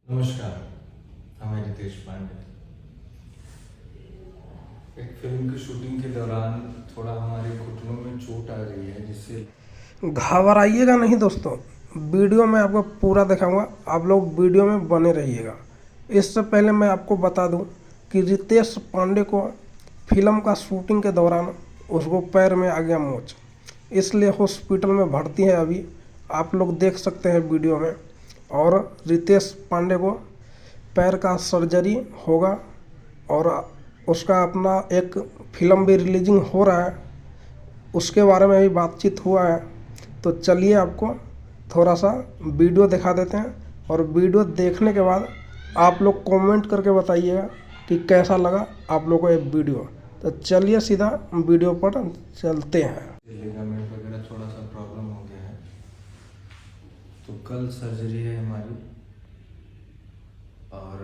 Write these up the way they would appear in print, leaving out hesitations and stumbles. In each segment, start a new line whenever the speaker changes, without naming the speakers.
नमस्कार, मैं रितेश पांडे। एक फिल्म की शूटिंग के दौरान थोड़ा हमारे घुटनों में चोट आ रही है, जिससे
घबराइएगा नहीं दोस्तों, वीडियो में आपको पूरा दिखाऊंगा। आप लोग वीडियो में बने रहिएगा। इससे पहले मैं आपको बता दूं कि रितेश पांडे को फिल्म का शूटिंग के दौरान उसको पैर में आ गया मोच, इसलिए हॉस्पिटल में भर्ती है। अभी आप लोग देख सकते हैं वीडियो में। और रितेश पांडे को पैर का सर्जरी होगा और उसका अपना एक फिल्म भी रिलीजिंग हो रहा है, उसके बारे में भी बातचीत हुआ है। तो चलिए आपको थोड़ा सा वीडियो दिखा देते हैं और वीडियो देखने के बाद आप लोग कमेंट करके बताइएगा कि कैसा लगा आप लोगों को ये वीडियो। तो चलिए सीधा वीडियो पर चलते हैं।
लिगामेंट वगैरह थोड़ा सा प्रॉब्लम हो गया है, तो कल सर्जरी है हमारी। और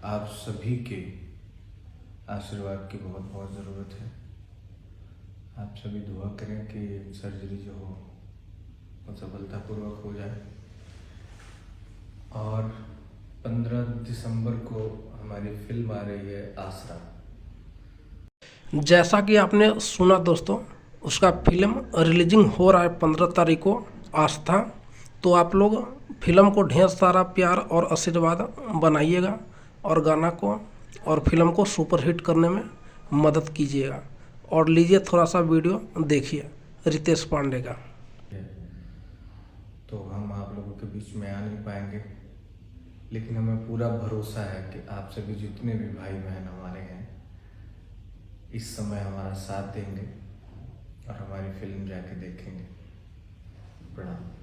आप सभी के आशीर्वाद की बहुत बहुत ज़रूरत है। आप सभी दुआ करें कि सर्जरी जो हो वो सफलतापूर्वक हो जाए। और 15 दिसंबर को हमारी फिल्म आ रही है आसरा।
जैसा कि आपने सुना दोस्तों, उसका फिल्म रिलीजिंग हो रहा है 15 तारीख को, आस्था। तो आप लोग फिल्म को ढेर सारा प्यार और आशीर्वाद बनाइएगा और गाना को और फिल्म को सुपरहिट करने में मदद कीजिएगा। और लीजिए थोड़ा सा वीडियो देखिए रितेश पांडे का।
तो हम आप लोगों के बीच में आ नहीं पाएंगे, लेकिन हमें पूरा भरोसा है कि आप सभी जितने भी भाई बहन हमारे हैं इस समय हमारा साथ देंगे और हमारी फिल्म जाके देखेंगे। प्रणाम।